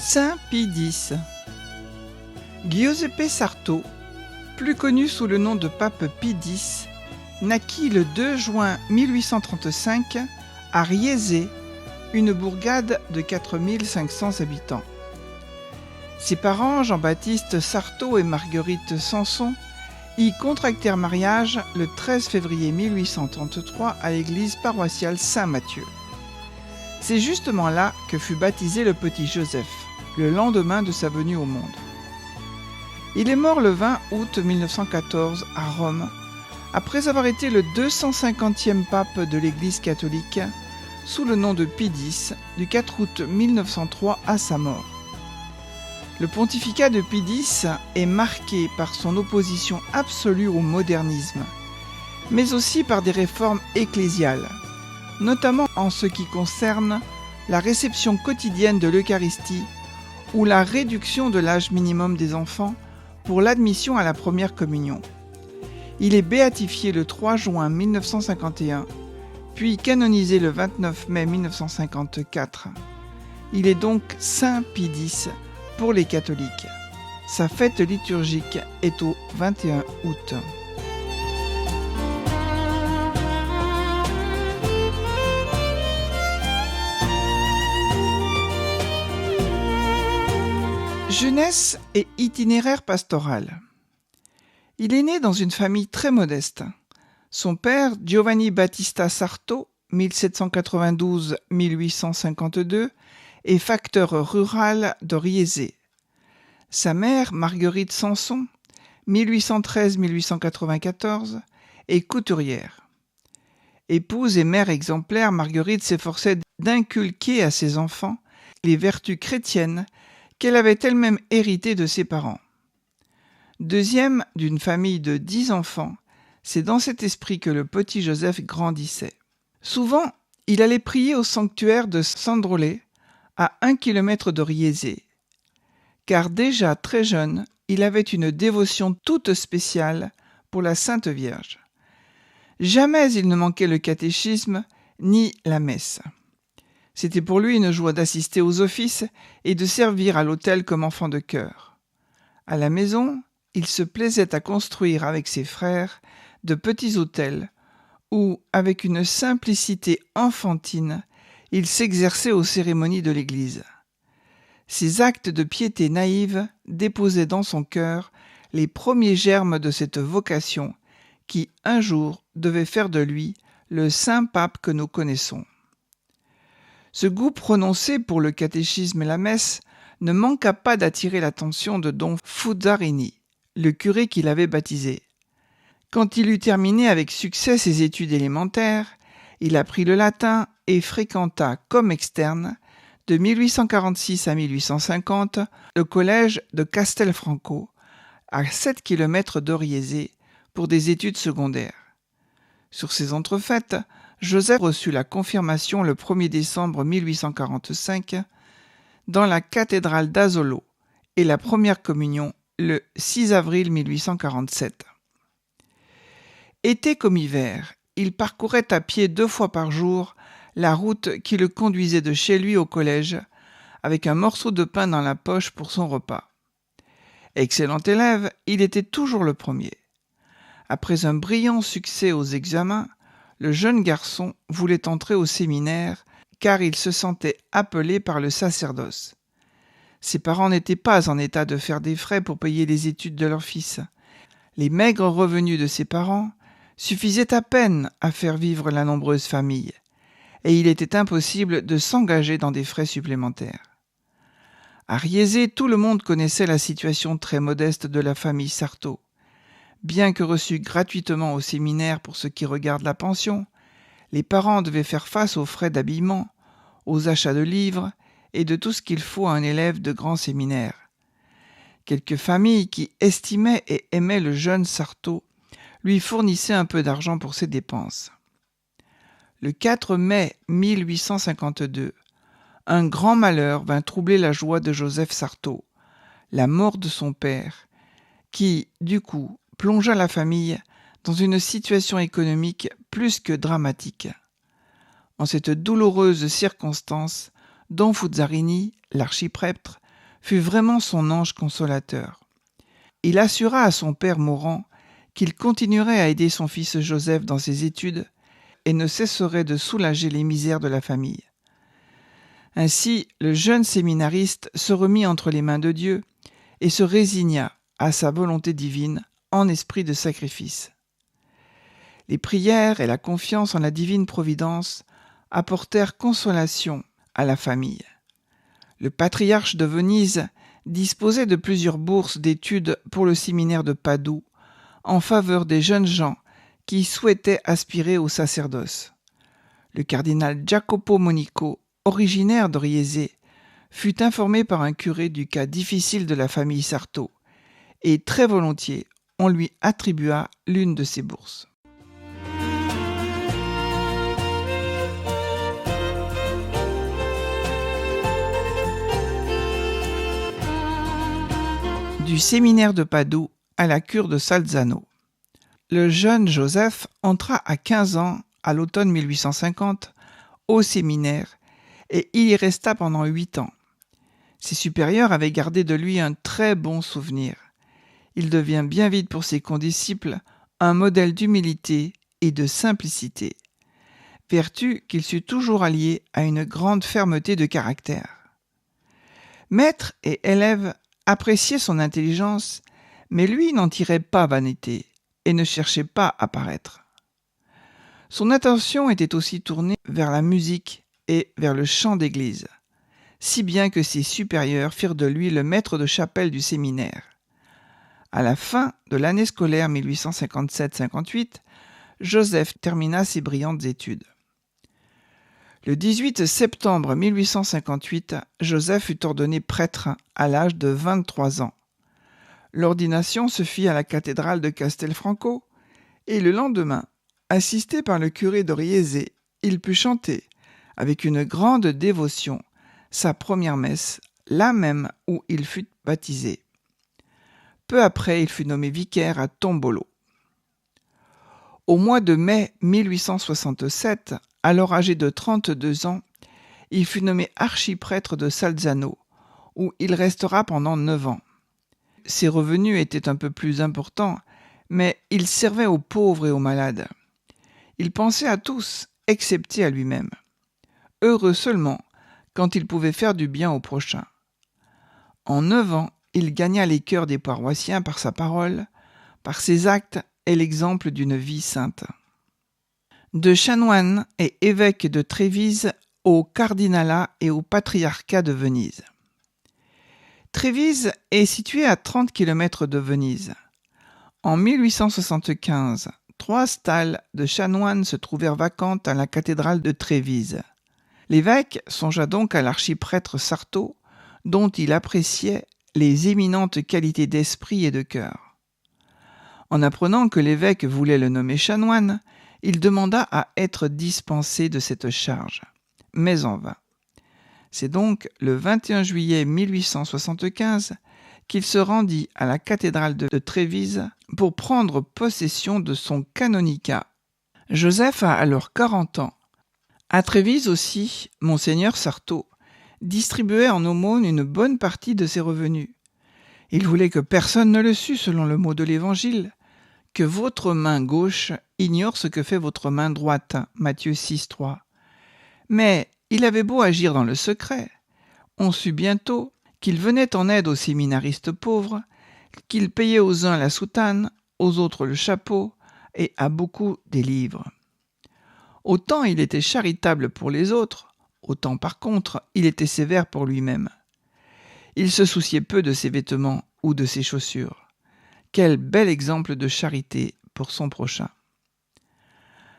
Saint Pie X. Giuseppe Sarto, plus connu sous le nom de pape Pie X, naquit le 2 juin 1835 à Riese, une bourgade de 4500 habitants. Ses parents, Jean-Baptiste Sarto et Marguerite Sanson, y contractèrent mariage le 13 février 1833 à l'église paroissiale Saint-Mathieu. C'est justement là que fut baptisé le petit Joseph, le lendemain de sa venue au monde. Il est mort le 20 août 1914 à Rome, après avoir été le 250e pape de l'Église catholique, sous le nom de Pie X, du 4 août 1903 à sa mort. Le pontificat de Pie X est marqué par son opposition absolue au modernisme, mais aussi par des réformes ecclésiales, notamment en ce qui concerne la réception quotidienne de l'Eucharistie ou la réduction de l'âge minimum des enfants pour l'admission à la première communion. Il est béatifié le 3 juin 1951, puis canonisé le 29 mai 1954. Il est donc Saint Pie X pour les catholiques. Sa fête liturgique est au 21 août. Jeunesse et itinéraire pastoral. Il est né dans une famille très modeste. Son père, Giovanni Battista Sarto, 1792-1852, est facteur rural de Riese. Sa mère, Marguerite Sanson, 1813-1894, est couturière. Épouse et mère exemplaire, Marguerite s'efforçait d'inculquer à ses enfants les vertus chrétiennes qu'elle avait elle-même héritées de ses parents. Deuxième d'une famille de 10 enfants, c'est dans cet esprit que le petit Joseph grandissait. Souvent, il allait prier au sanctuaire de Sandrolé, à 1 kilomètre de Riese, car déjà très jeune, il avait une dévotion toute spéciale pour la Sainte Vierge. Jamais il ne manquait le catéchisme ni la messe. C'était pour lui une joie d'assister aux offices et de servir à l'autel comme enfant de chœur. À la maison, il se plaisait à construire avec ses frères de petits autels où, avec une simplicité enfantine, il s'exerçait aux cérémonies de l'Église. Ces actes de piété naïve déposaient dans son cœur les premiers germes de cette vocation qui, un jour, devait faire de lui le saint pape que nous connaissons. Ce goût prononcé pour le catéchisme et la messe ne manqua pas d'attirer l'attention de Don Fuzzarini, le curé qui l'avait baptisé. Quand il eut terminé avec succès ses études élémentaires, il apprit le latin et fréquenta comme externe, de 1846 à 1850, le collège de Castelfranco, à 7 km de Riese, pour des études secondaires. Sur ces entrefaites, Joseph reçut la confirmation le 1er décembre 1845 dans la cathédrale d'Asolo et la première communion le 6 avril 1847. Été comme hiver, il parcourait à pied 2 fois par jour la route qui le conduisait de chez lui au collège, avec un morceau de pain dans la poche pour son repas. Excellent élève, il était toujours le premier. Après un brillant succès aux examens, le jeune garçon voulait entrer au séminaire car il se sentait appelé par le sacerdoce. Ses parents n'étaient pas en état de faire des frais pour payer les études de leur fils. Les maigres revenus de ses parents suffisaient à peine à faire vivre la nombreuse famille, et il était impossible de s'engager dans des frais supplémentaires. À Riese, tout le monde connaissait la situation très modeste de la famille Sarto. Bien que reçus gratuitement au séminaire pour ce qui regarde la pension, les parents devaient faire face aux frais d'habillement, aux achats de livres et de tout ce qu'il faut à un élève de grand séminaire. Quelques familles qui estimaient et aimaient le jeune Sarto lui fournissaient un peu d'argent pour ses dépenses. Le 4 mai 1852, un grand malheur vint troubler la joie de Joseph Sarto, la mort de son père, qui, du coup, plongea la famille dans une situation économique plus que dramatique. En cette douloureuse circonstance, Don Fuzzarini, l'archiprêtre, fut vraiment son ange consolateur. Il assura à son père mourant qu'il continuerait à aider son fils Joseph dans ses études et ne cesserait de soulager les misères de la famille. Ainsi, le jeune séminariste se remit entre les mains de Dieu et se résigna à sa volonté divine en esprit de sacrifice. Les prières et la confiance en la divine providence apportèrent consolation à la famille. Le patriarche de Venise disposait de plusieurs bourses d'études pour le séminaire de Padoue en faveur des jeunes gens qui souhaitaient aspirer au sacerdoce. Le cardinal Jacopo Monico, originaire de Riese, fut informé par un curé du cas difficile de la famille Sarto et très volontiers on lui attribua l'une de ces bourses. Du séminaire de Padoue à la cure de Salzano. Le jeune Joseph entra à 15 ans, à l'automne 1850, au séminaire et il y resta pendant 8 ans. Ses supérieurs avaient gardé de lui un très bon souvenir. Il devient bien vite pour ses condisciples un modèle d'humilité et de simplicité, vertu qu'il sut toujours allier à une grande fermeté de caractère. Maître et élève appréciaient son intelligence, mais lui n'en tirait pas vanité et ne cherchait pas à paraître. Son attention était aussi tournée vers la musique et vers le chant d'église, si bien que ses supérieurs firent de lui le maître de chapelle du séminaire. À la fin de l'année scolaire 1857-58, Joseph termina ses brillantes études. Le 18 septembre 1858, Joseph fut ordonné prêtre à l'âge de 23 ans. L'ordination se fit à la cathédrale de Castelfranco et le lendemain, assisté par le curé de Riese, il put chanter, avec une grande dévotion, sa première messe, là même où il fut baptisé. Peu après, il fut nommé vicaire à Tombolo. Au mois de mai 1867, alors âgé de 32 ans, il fut nommé archiprêtre de Salzano, où il restera pendant 9 ans. Ses revenus étaient un peu plus importants, mais il servait aux pauvres et aux malades. Il pensait à tous, excepté à lui-même. Heureux seulement quand il pouvait faire du bien au prochain. En 9 ans, il gagna les cœurs des paroissiens par sa parole, par ses actes et l'exemple d'une vie sainte. De chanoine et évêque de Trévise au cardinalat et au patriarcat de Venise. Trévise est située à 30 km de Venise. En 1875, 3 stalles de chanoines se trouvèrent vacantes à la cathédrale de Trévise. L'évêque songea donc à l'archiprêtre Sarto, dont il appréciait les éminentes qualités d'esprit et de cœur. En apprenant que l'évêque voulait le nommer chanoine, il demanda à être dispensé de cette charge, mais en vain. C'est donc le 21 juillet 1875 qu'il se rendit à la cathédrale de Trévise pour prendre possession de son canonicat. Joseph a alors 40 ans. À Trévise aussi, Monseigneur Sarto distribuait en aumône une bonne partie de ses revenus. Il voulait que personne ne le sût selon le mot de l'Évangile, que votre main gauche ignore ce que fait votre main droite, Matthieu 6, 3. Mais il avait beau agir dans le secret, on sut bientôt qu'il venait en aide aux séminaristes pauvres, qu'il payait aux uns la soutane, aux autres le chapeau, et à beaucoup des livres. Autant il était charitable pour les autres, autant par contre il était sévère pour lui-même. Il se souciait peu de ses vêtements ou de ses chaussures. Quel bel exemple de charité pour son prochain.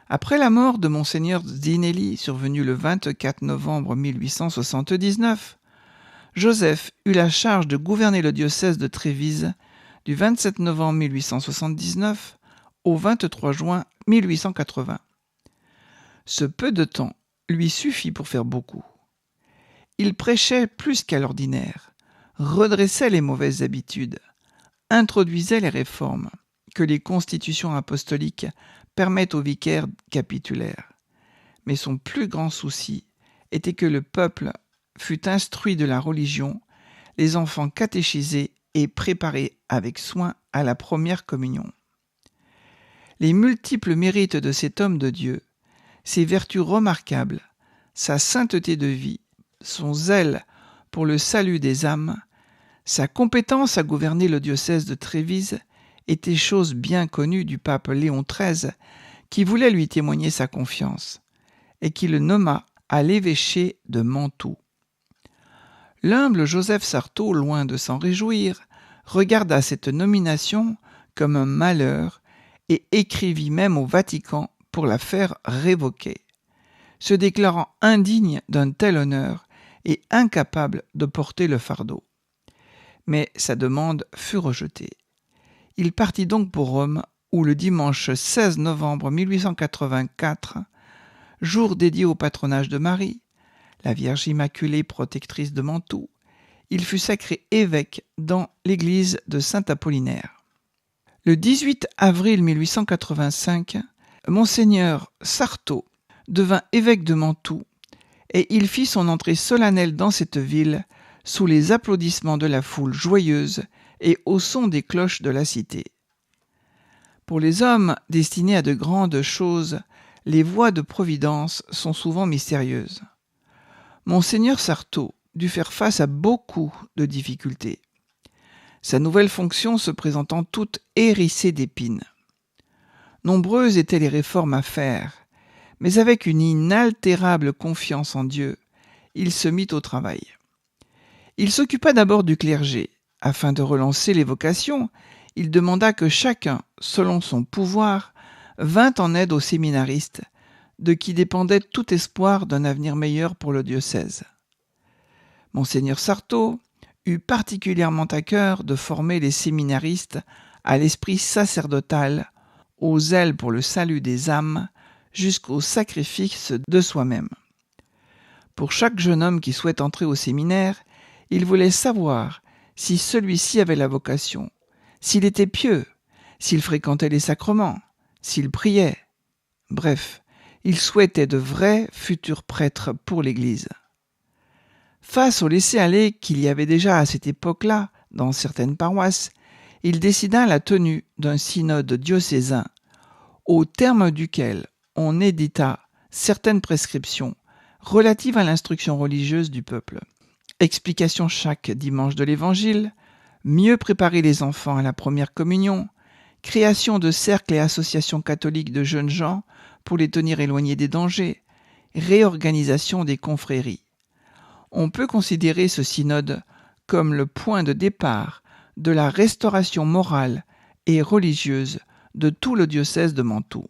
Après la mort de Monseigneur Zinelli, survenue le 24 novembre 1879, Joseph eut la charge de gouverner le diocèse de Trévise du 27 novembre 1879 au 23 juin 1880. Ce peu de temps lui suffit pour faire beaucoup. Il prêchait plus qu'à l'ordinaire, redressait les mauvaises habitudes, introduisait les réformes que les constitutions apostoliques permettent aux vicaires capitulaires. Mais son plus grand souci était que le peuple fût instruit de la religion, les enfants catéchisés et préparés avec soin à la première communion. Les multiples mérites de cet homme de Dieu, ses vertus remarquables, sa sainteté de vie, son zèle pour le salut des âmes, sa compétence à gouverner le diocèse de Trévise étaient choses bien connues du pape Léon XIII, qui voulait lui témoigner sa confiance et qui le nomma à l'évêché de Mantoue. L'humble Joseph Sarto, loin de s'en réjouir, regarda cette nomination comme un malheur et écrivit même au Vatican pour la faire révoquer, se déclarant indigne d'un tel honneur et incapable de porter le fardeau. Mais sa demande fut rejetée. Il partit donc pour Rome, où le dimanche 16 novembre 1884, jour dédié au patronage de Marie, la Vierge Immaculée protectrice de Mantoue, il fut sacré évêque dans l'église de Saint-Apollinaire. Le 18 avril 1885, Monseigneur Sarto devint évêque de Mantoue et il fit son entrée solennelle dans cette ville sous les applaudissements de la foule joyeuse et au son des cloches de la cité. Pour les hommes destinés à de grandes choses, les voies de providence sont souvent mystérieuses. Monseigneur Sarto dut faire face à beaucoup de difficultés, sa nouvelle fonction se présentant toute hérissée d'épines. Nombreuses étaient les réformes à faire, mais avec une inaltérable confiance en Dieu, il se mit au travail. Il s'occupa d'abord du clergé. Afin de relancer les vocations, il demanda que chacun, selon son pouvoir, vînt en aide aux séminaristes, de qui dépendait tout espoir d'un avenir meilleur pour le diocèse. Monseigneur Sarto eut particulièrement à cœur de former les séminaristes à l'esprit sacerdotal, au zèle pour le salut des âmes, jusqu'au sacrifice de soi-même. Pour chaque jeune homme qui souhaite entrer au séminaire, il voulait savoir si celui-ci avait la vocation, s'il était pieux, s'il fréquentait les sacrements, s'il priait. Bref, il souhaitait de vrais futurs prêtres pour l'Église. Face au laisser-aller qu'il y avait déjà à cette époque-là dans certaines paroisses, il décida la tenue d'un synode diocésain, au terme duquel on édita certaines prescriptions relatives à l'instruction religieuse du peuple. Explication chaque dimanche de l'Évangile, mieux préparer les enfants à la première communion, création de cercles et associations catholiques de jeunes gens pour les tenir éloignés des dangers, réorganisation des confréries. On peut considérer ce synode comme le point de départ de la restauration morale et religieuse de tout le diocèse de Mantoue.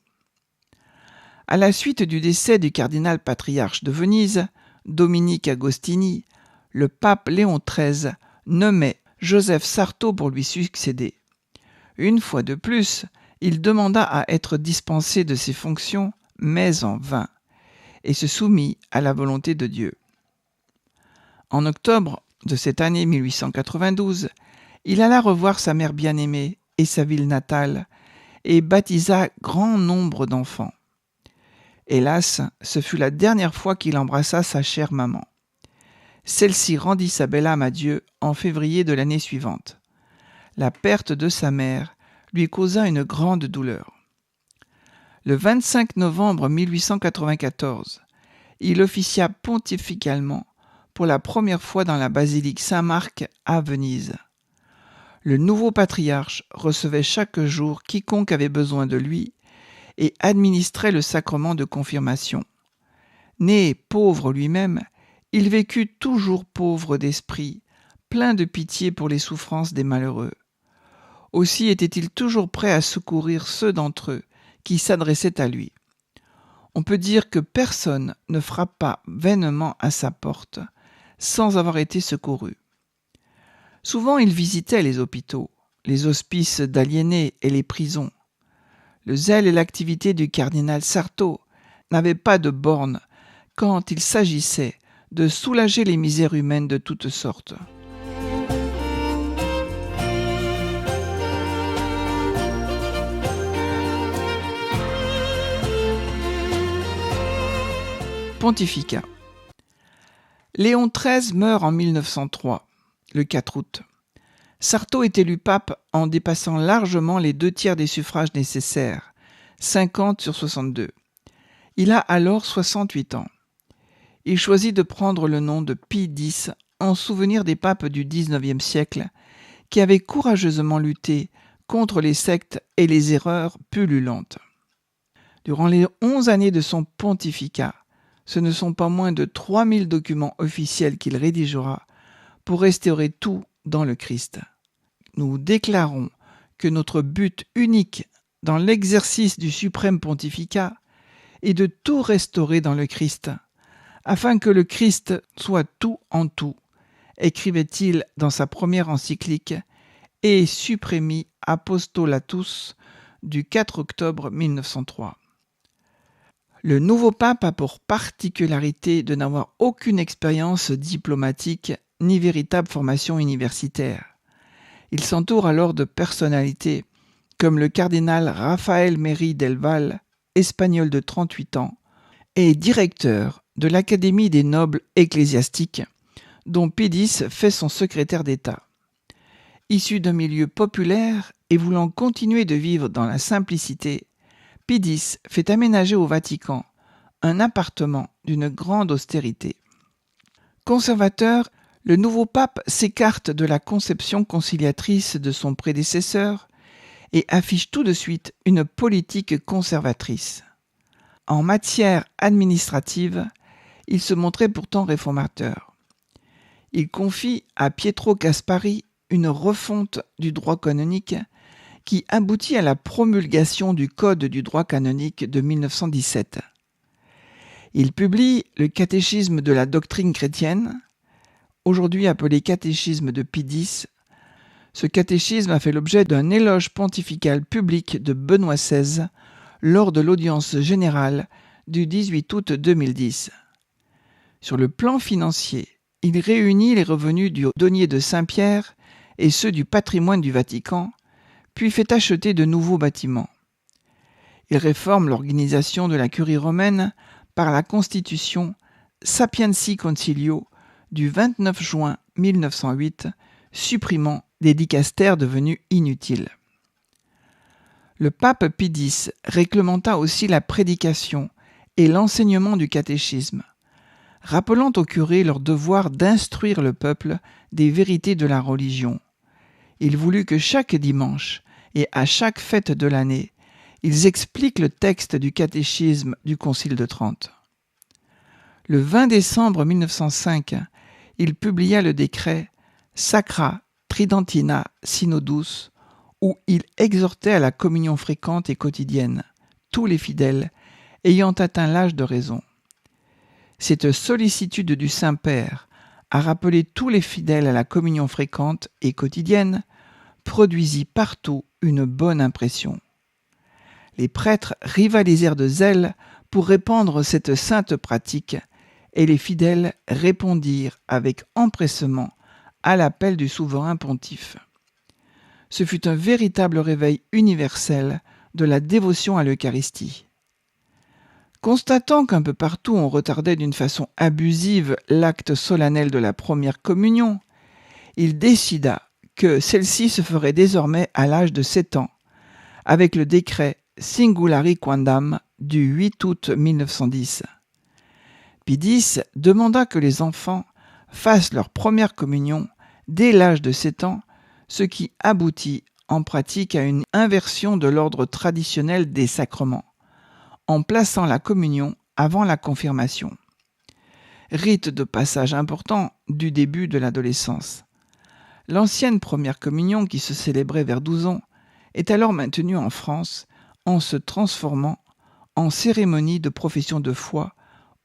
À la suite du décès du cardinal patriarche de Venise, Dominique Agostini, le pape Léon XIII nommait Joseph Sarto pour lui succéder. Une fois de plus, il demanda à être dispensé de ses fonctions, mais en vain, et se soumit à la volonté de Dieu. En octobre de cette année 1892, il alla revoir sa mère bien-aimée et sa ville natale, et baptisa grand nombre d'enfants. Hélas, ce fut la dernière fois qu'il embrassa sa chère maman. Celle-ci rendit sa belle âme à Dieu en février de l'année suivante. La perte de sa mère lui causa une grande douleur. Le 25 novembre 1894, il officia pontificalement pour la première fois dans la basilique Saint-Marc à Venise. Le nouveau patriarche recevait chaque jour quiconque avait besoin de lui et administrait le sacrement de confirmation. Né pauvre lui-même, il vécut toujours pauvre d'esprit, plein de pitié pour les souffrances des malheureux. Aussi était-il toujours prêt à secourir ceux d'entre eux qui s'adressaient à lui. On peut dire que personne ne frappa vainement à sa porte sans avoir été secouru. Souvent, il visitait les hôpitaux, les hospices d'aliénés et les prisons. Le zèle et l'activité du cardinal Sarto n'avaient pas de bornes quand il s'agissait de soulager les misères humaines de toutes sortes. Pontificat. Léon XIII meurt en 1903. le 4 août. Sarto est élu pape en dépassant largement les 2/3 des suffrages nécessaires, 50 sur 62. Il a alors 68 ans. Il choisit de prendre le nom de Pie X en souvenir des papes du XIXe siècle qui avaient courageusement lutté contre les sectes et les erreurs pullulentes. Durant les 11 années de son pontificat, ce ne sont pas moins de 3000 documents officiels qu'il rédigera pour restaurer tout dans le Christ. Nous déclarons que notre but unique dans l'exercice du suprême pontificat est de tout restaurer dans le Christ, afin que le Christ soit tout en tout, écrivait-il dans sa première encyclique Et Supremi Apostolatus du 4 octobre 1903. Le nouveau pape a pour particularité de n'avoir aucune expérience diplomatique ni véritable formation universitaire. Il s'entoure alors de personnalités comme le cardinal Rafael Méry del Val, espagnol de 38 ans, et directeur de l'Académie des nobles ecclésiastiques, dont Pie X fait son secrétaire d'État. Issu d'un milieu populaire et voulant continuer de vivre dans la simplicité, Pie X fait aménager au Vatican un appartement d'une grande austérité. Conservateur, le nouveau pape s'écarte de la conception conciliatrice de son prédécesseur et affiche tout de suite une politique conservatrice. En matière administrative, il se montrait pourtant réformateur. Il confie à Pietro Caspari une refonte du droit canonique qui aboutit à la promulgation du Code du droit canonique de 1917. Il publie le Catéchisme de la doctrine chrétienne, aujourd'hui appelé Catéchisme de Pie X. Ce catéchisme a fait l'objet d'un éloge pontifical public de Benoît XVI lors de l'audience générale du 18 août 2010. Sur le plan financier, il réunit les revenus du denier de Saint-Pierre et ceux du patrimoine du Vatican, puis fait acheter de nouveaux bâtiments. Il réforme l'organisation de la curie romaine par la constitution Sapientii Concilio du 29 juin 1908, supprimant des dicastères devenus inutiles. Le pape Pie X réglementa aussi la prédication et l'enseignement du catéchisme, rappelant aux curés leur devoir d'instruire le peuple des vérités de la religion. Il voulut que chaque dimanche et à chaque fête de l'année, ils expliquent le texte du catéchisme du Concile de Trente. Le 20 décembre 1905, il publia le décret Sacra Tridentina Synodus, où il exhortait à la communion fréquente et quotidienne tous les fidèles ayant atteint l'âge de raison. Cette sollicitude du Saint-Père à rappeler tous les fidèles à la communion fréquente et quotidienne produisit partout une bonne impression. Les prêtres rivalisèrent de zèle pour répandre cette sainte pratique et les fidèles répondirent avec empressement à l'appel du souverain pontife. Ce fut un véritable réveil universel de la dévotion à l'Eucharistie. Constatant qu'un peu partout on retardait d'une façon abusive l'acte solennel de la première communion, il décida que celle-ci se ferait désormais à l'âge de 7 ans, avec le décret Singulari Quandam du 8 août 1910. Pie X demanda que les enfants fassent leur première communion dès l'âge de 7 ans, ce qui aboutit en pratique à une inversion de l'ordre traditionnel des sacrements, en plaçant la communion avant la confirmation. Rite de passage important du début de l'adolescence. L'ancienne première communion, qui se célébrait vers 12 ans, est alors maintenue en France en se transformant en cérémonie de profession de foi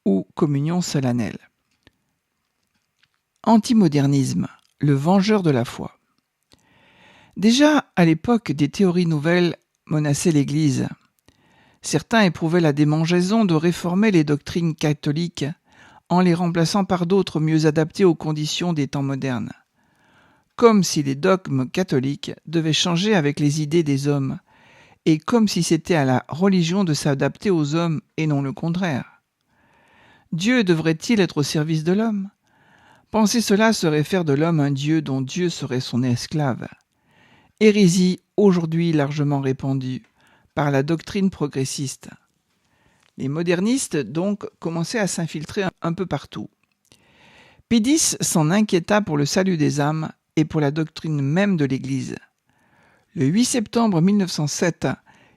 ou communion solennelle. Antimodernisme, le vengeur de la foi. Déjà à l'époque, des théories nouvelles menaçaient l'Église. Certains éprouvaient la démangeaison de réformer les doctrines catholiques en les remplaçant par d'autres mieux adaptées aux conditions des temps modernes. Comme si les dogmes catholiques devaient changer avec les idées des hommes, et comme si c'était à la religion de s'adapter aux hommes et non le contraire. Dieu devrait-il être au service de l'homme ? Penser cela serait faire de l'homme un dieu dont Dieu serait son esclave. Hérésie aujourd'hui largement répandue par la doctrine progressiste. Les modernistes, donc, commençaient à s'infiltrer un peu partout. Pie X s'en inquiéta pour le salut des âmes et pour la doctrine même de l'Église. Le 8 septembre 1907,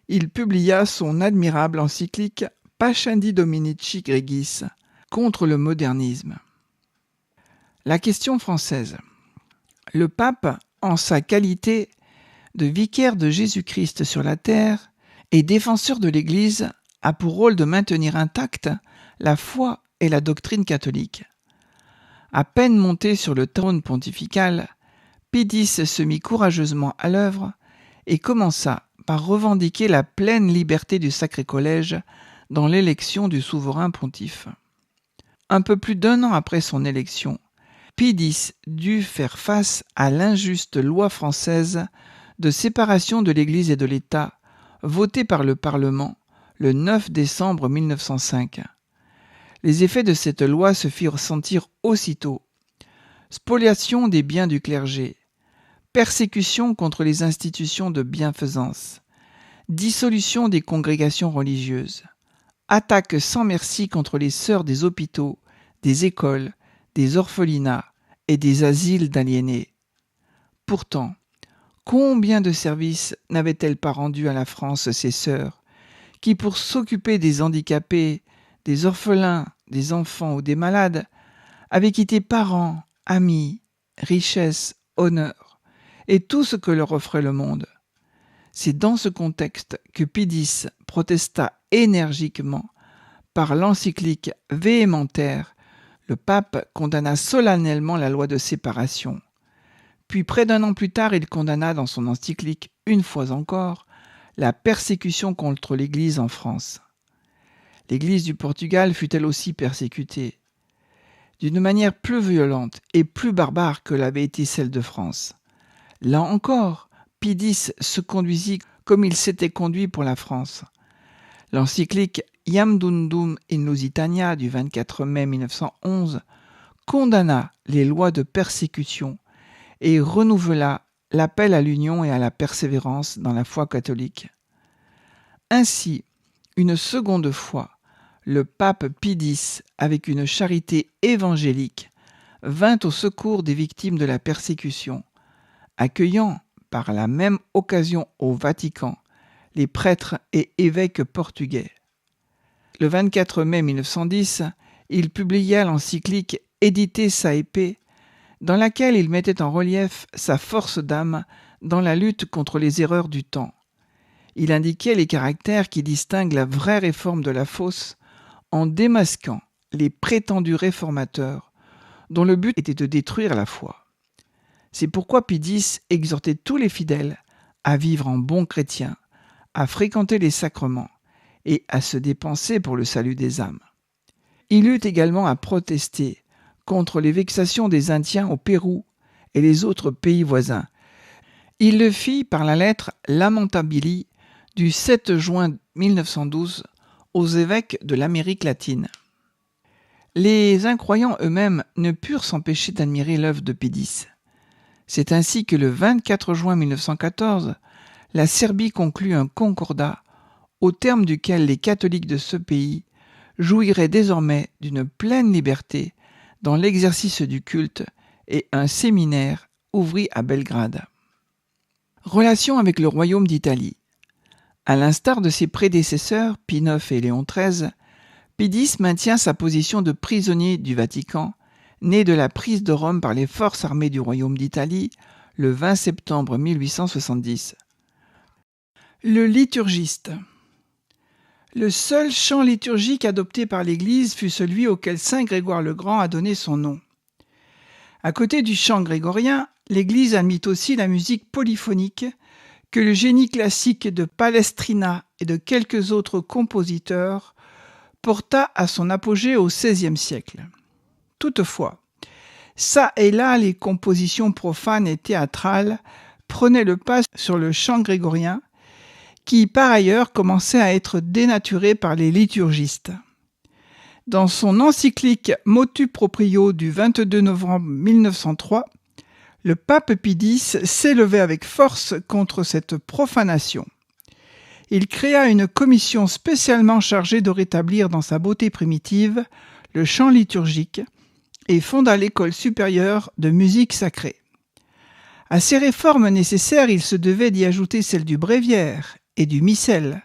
il publia son admirable encyclique Pascendi Dominici Gregis contre le modernisme. La question française. Le pape, en sa qualité de vicaire de Jésus-Christ sur la terre et défenseur de l'Église, a pour rôle de maintenir intacte la foi et la doctrine catholique. À peine monté sur le trône pontifical, Pie X se mit courageusement à l'œuvre et commença par revendiquer la pleine liberté du Sacré Collège dans l'élection du souverain pontife. Un peu plus d'1 an après son élection, Pie X dut faire face à l'injuste loi française de séparation de l'Église et de l'État, votée par le Parlement le 9 décembre 1905. Les effets de cette loi se firent sentir aussitôt. Spoliation des biens du clergé, persécution contre les institutions de bienfaisance, dissolution des congrégations religieuses, attaques sans merci contre les sœurs des hôpitaux, des écoles, des orphelinats et des asiles d'aliénés. Pourtant, combien de services n'avaient-elles pas rendus à la France ces sœurs, qui pour s'occuper des handicapés, des orphelins, des enfants ou des malades, avaient quitté parents, amis, richesses, honneur, et tout ce que leur offrait le monde. C'est dans ce contexte que Pie X protesta énergiquement par l'encyclique Véhémentaire. Le pape condamna solennellement la loi de séparation. Puis près d'1 an plus tard, il condamna dans son encyclique, une fois encore, la persécution contre l'Église en France. L'Église du Portugal fut elle aussi persécutée, d'une manière plus violente et plus barbare que l'avait été celle de France. Là encore, Pie X se conduisit comme il s'était conduit pour la France. L'encyclique Iam Dundum in Lusitania du 24 mai 1911 condamna les lois de persécution et renouvela l'appel à l'union et à la persévérance dans la foi catholique. Ainsi, une seconde fois, le pape Pie X, avec une charité évangélique, vint au secours des victimes de la persécution, accueillant par la même occasion au Vatican les prêtres et évêques portugais. Le 24 mai 1910, il publia l'encyclique Edite Saepe, dans laquelle il mettait en relief sa force d'âme dans la lutte contre les erreurs du temps. Il indiquait les caractères qui distinguent la vraie réforme de la fausse en démasquant les prétendus réformateurs dont le but était de détruire la foi. C'est pourquoi Pie X exhortait tous les fidèles à vivre en bons chrétiens, à fréquenter les sacrements et à se dépenser pour le salut des âmes. Il eut également à protester contre les vexations des Indiens au Pérou et les autres pays voisins. Il le fit par la lettre Lamentabili du 7 juin 1912 aux évêques de l'Amérique latine. Les incroyants eux-mêmes ne purent s'empêcher d'admirer l'œuvre de Pie X. C'est ainsi que le 24 juin 1914, la Serbie conclut un concordat au terme duquel les catholiques de ce pays jouiraient désormais d'une pleine liberté dans l'exercice du culte et un séminaire ouvrit à Belgrade. Relation avec le royaume d'Italie. À l'instar de ses prédécesseurs, Pie IX et Léon XIII, Pie X maintient sa position de prisonnier du Vatican, né de la prise de Rome par les forces armées du royaume d'Italie le 20 septembre 1870. Le liturgiste. Le seul chant liturgique adopté par l'Église fut celui auquel saint Grégoire le Grand a donné son nom. À côté du chant grégorien, l'Église admit aussi la musique polyphonique que le génie classique de Palestrina et de quelques autres compositeurs porta à son apogée au XVIe siècle. Toutefois, ça et là, les compositions profanes et théâtrales prenaient le pas sur le chant grégorien, qui par ailleurs commençait à être dénaturé par les liturgistes. Dans son encyclique Motu Proprio du 22 novembre 1903, le pape Pie X s'élevait avec force contre cette profanation. Il créa une commission spécialement chargée de rétablir dans sa beauté primitive le chant liturgique et fonda l'école supérieure de musique sacrée. À ces réformes nécessaires, il se devait d'y ajouter celle du bréviaire et du missel.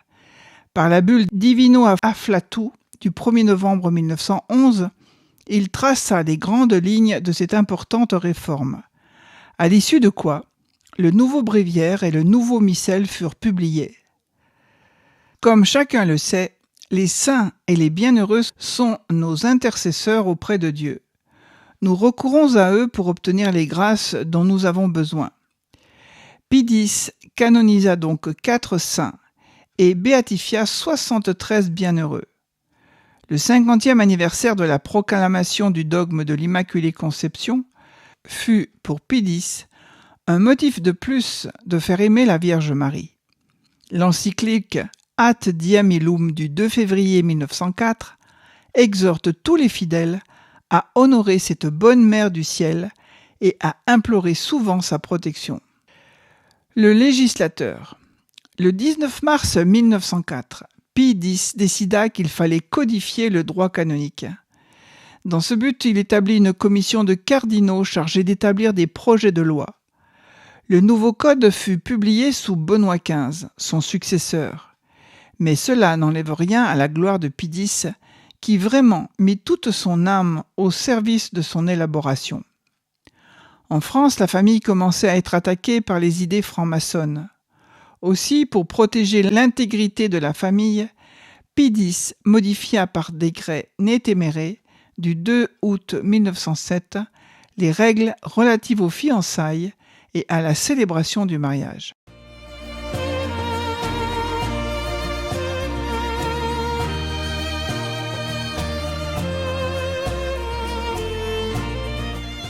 Par la bulle Divino Afflatus du 1er novembre 1911, il traça les grandes lignes de cette importante réforme, à l'issue de quoi le nouveau bréviaire et le nouveau missel furent publiés. Comme chacun le sait, les saints et les bienheureux sont nos intercesseurs auprès de Dieu. Nous recourons à eux pour obtenir les grâces dont nous avons besoin. Pie X canonisa donc 4 saints et béatifia 73 bienheureux. Le 50e anniversaire de la proclamation du dogme de l'Immaculée Conception fut, pour Pie X, un motif de plus de faire aimer la Vierge Marie. L'encyclique At Diem Illum du 2 février 1904 exhorte tous les fidèles à honorer cette bonne mère du ciel et à implorer souvent sa protection. Le législateur. Le 19 mars 1904, Pie X décida qu'il fallait codifier le droit canonique. Dans ce but, il établit une commission de cardinaux chargée d'établir des projets de loi. Le nouveau code fut publié sous Benoît XV, son successeur. Mais cela n'enlève rien à la gloire de Pie X, qui vraiment mit toute son âme au service de son élaboration. En France, la famille commençait à être attaquée par les idées franc-maçonnes. Aussi, pour protéger l'intégrité de la famille, Pie X modifia par décret né téméré du 2 août 1907 les règles relatives aux fiançailles et à la célébration du mariage.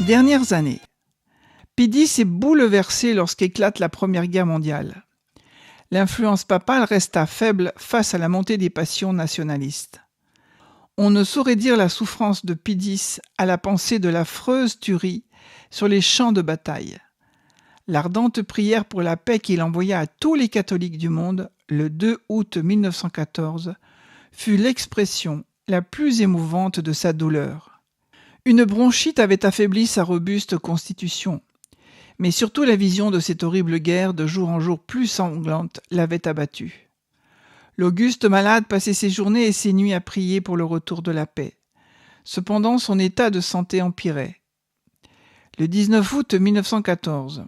Dernières années. Pie X est bouleversé lorsqu'éclate la Première Guerre mondiale. L'influence papale resta faible face à la montée des passions nationalistes. On ne saurait dire la souffrance de Pie X à la pensée de l'affreuse tuerie sur les champs de bataille. L'ardente prière pour la paix qu'il envoya à tous les catholiques du monde le 2 août 1914 fut l'expression la plus émouvante de sa douleur. Une bronchite avait affaibli sa robuste constitution, mais surtout la vision de cette horrible guerre de jour en jour plus sanglante l'avait abattu. L'auguste malade passait ses journées et ses nuits à prier pour le retour de la paix. Cependant, son état de santé empirait. Le 19 août 1914,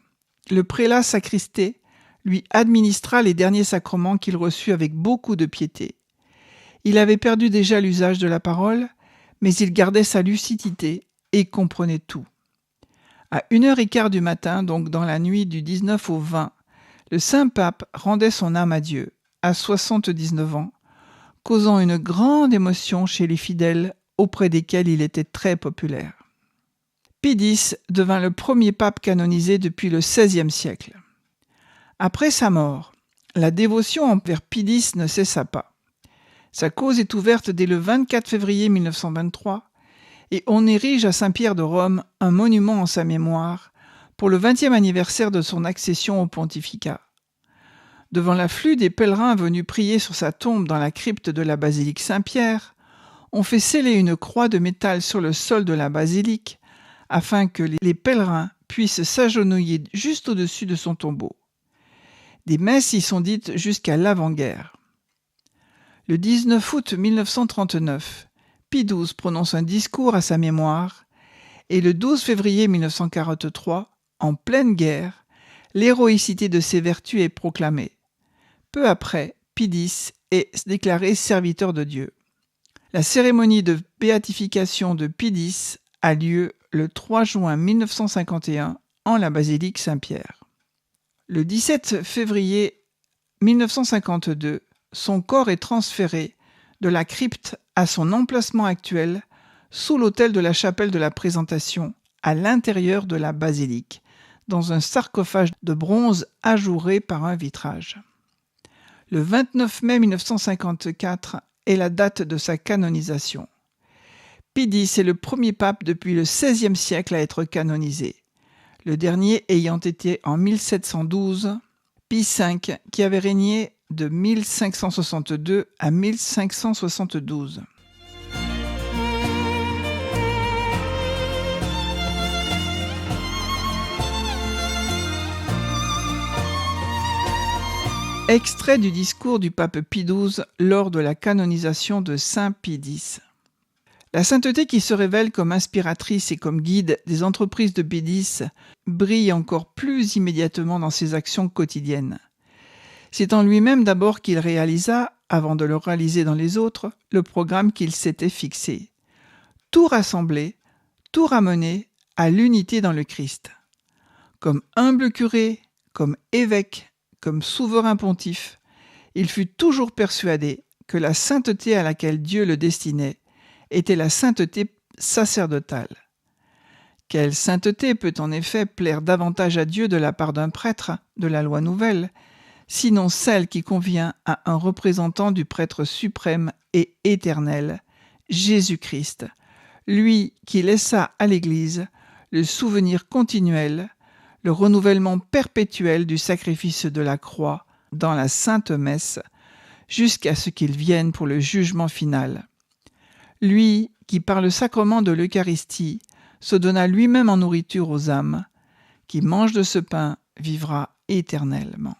le prélat sacristé lui administra les derniers sacrements qu'il reçut avec beaucoup de piété. Il avait perdu déjà l'usage de la parole, mais il gardait sa lucidité et comprenait tout. À 1h15 du matin, donc dans la nuit du 19 au 20, le Saint-Pape rendait son âme à Dieu, à 79 ans, causant une grande émotion chez les fidèles auprès desquels il était très populaire. Pie X devint le premier pape canonisé depuis le XVIe siècle. Après sa mort, la dévotion envers Pie X ne cessa pas. Sa cause est ouverte dès le 24 février 1923 et on érige à Saint-Pierre de Rome un monument en sa mémoire pour le 20e anniversaire de son accession au pontificat. Devant l'afflux des pèlerins venus prier sur sa tombe dans la crypte de la basilique Saint-Pierre, on fait sceller une croix de métal sur le sol de la basilique afin que les pèlerins puissent s'agenouiller juste au-dessus de son tombeau. Des messes y sont dites jusqu'à l'avant-guerre. Le 19 août 1939, Pie XII prononce un discours à sa mémoire et le 12 février 1943, en pleine guerre, l'héroïcité de ses vertus est proclamée. Peu après, Pie X est déclaré serviteur de Dieu. La cérémonie de béatification de Pie X a lieu le 3 juin 1951 en la basilique Saint-Pierre. Le 17 février 1952, son corps est transféré de la crypte à son emplacement actuel sous l'autel de la chapelle de la Présentation, à l'intérieur de la basilique, dans un sarcophage de bronze ajouré par un vitrage. Le 29 mai 1954 est la date de sa canonisation. Pie X est le premier pape depuis le XVIe siècle à être canonisé, le dernier ayant été en 1712, Pie V qui avait régné de 1562 à 1572. Extrait du discours du pape Pie XII lors de la canonisation de Saint Pie X. La sainteté qui se révèle comme inspiratrice et comme guide des entreprises de Pie X brille encore plus immédiatement dans ses actions quotidiennes. C'est en lui-même d'abord qu'il réalisa, avant de le réaliser dans les autres, le programme qu'il s'était fixé. Tout rassembler, tout ramener à l'unité dans le Christ. Comme humble curé, comme évêque, comme souverain pontife, il fut toujours persuadé que la sainteté à laquelle Dieu le destinait était la sainteté sacerdotale. Quelle sainteté peut en effet plaire davantage à Dieu de la part d'un prêtre de la loi nouvelle, sinon celle qui convient à un représentant du prêtre suprême et éternel, Jésus-Christ, lui qui laissa à l'Église le souvenir continuel, le renouvellement perpétuel du sacrifice de la croix dans la Sainte Messe, jusqu'à ce qu'il vienne pour le jugement final. Lui qui, par le sacrement de l'Eucharistie, se donna lui-même en nourriture aux âmes, qui mange de ce pain vivra éternellement.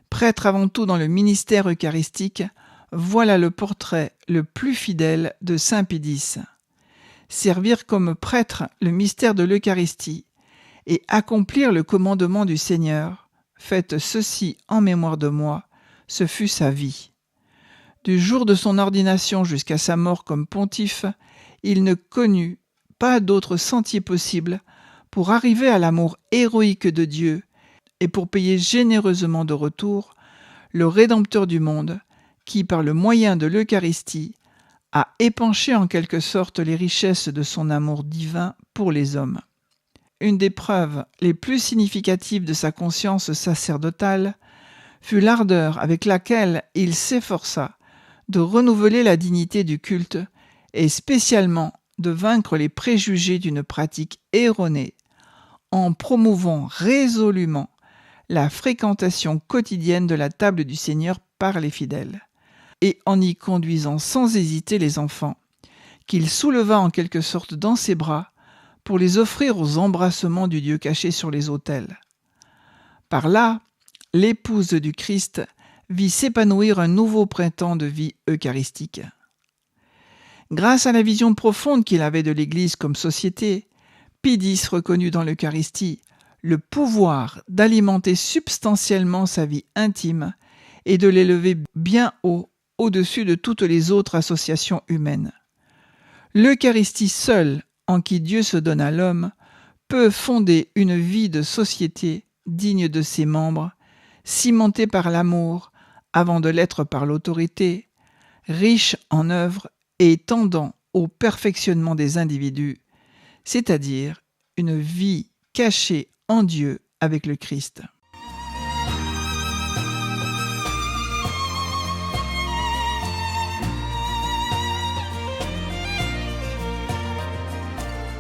Prêtre avant tout dans le ministère eucharistique, voilà le portrait le plus fidèle de Saint Pie X. Servir comme prêtre le mystère de l'Eucharistie et accomplir le commandement du Seigneur, faites ceci en mémoire de moi, ce fut sa vie. Du jour de son ordination jusqu'à sa mort comme pontife, il ne connut pas d'autre sentier possible pour arriver à l'amour héroïque de Dieu et pour payer généreusement de retour le Rédempteur du monde qui, par le moyen de l'Eucharistie, a épanché en quelque sorte les richesses de son amour divin pour les hommes. Une des preuves les plus significatives de sa conscience sacerdotale fut l'ardeur avec laquelle il s'efforça de renouveler la dignité du culte et spécialement de vaincre les préjugés d'une pratique erronée en promouvant résolument la fréquentation quotidienne de la table du Seigneur par les fidèles et en y conduisant sans hésiter les enfants, qu'il souleva en quelque sorte dans ses bras pour les offrir aux embrassements du Dieu caché sur les autels. Par là, l'épouse du Christ vit s'épanouir un nouveau printemps de vie eucharistique. Grâce à la vision profonde qu'il avait de l'Église comme société, Pie X reconnut dans l'Eucharistie le pouvoir d'alimenter substantiellement sa vie intime et de l'élever bien haut, au-dessus de toutes les autres associations humaines. L'Eucharistie seule, en qui Dieu se donne à l'homme, peut fonder une vie de société digne de ses membres, cimentée par l'amour avant de l'être par l'autorité, riche en œuvres et tendant au perfectionnement des individus, c'est-à-dire une vie cachée en Dieu avec le Christ.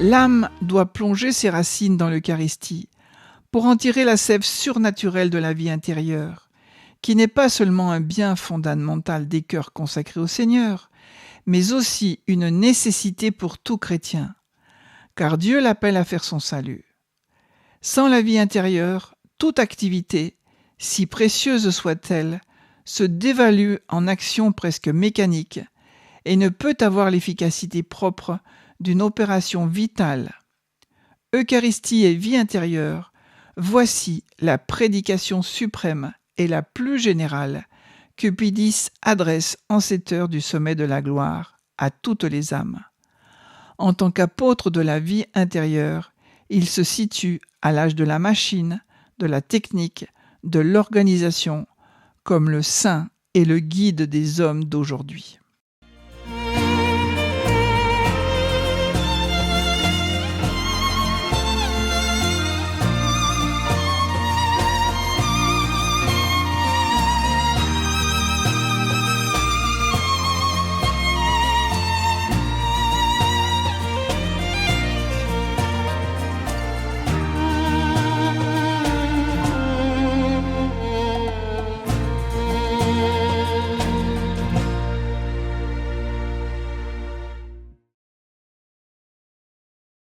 L'âme doit plonger ses racines dans l'Eucharistie pour en tirer la sève surnaturelle de la vie intérieure, qui n'est pas seulement un bien fondamental des cœurs consacrés au Seigneur, mais aussi une nécessité pour tout chrétien, car Dieu l'appelle à faire son salut. Sans la vie intérieure, toute activité, si précieuse soit-elle, se dévalue en action presque mécanique et ne peut avoir l'efficacité propre d'une opération vitale. Eucharistie et vie intérieure, voici la prédication suprême et la plus générale que Pie X adresse en cette heure du sommet de la gloire à toutes les âmes. En tant qu'apôtre de la vie intérieure, il se situe à l'âge de la machine, de la technique, de l'organisation, comme le saint et le guide des hommes d'aujourd'hui.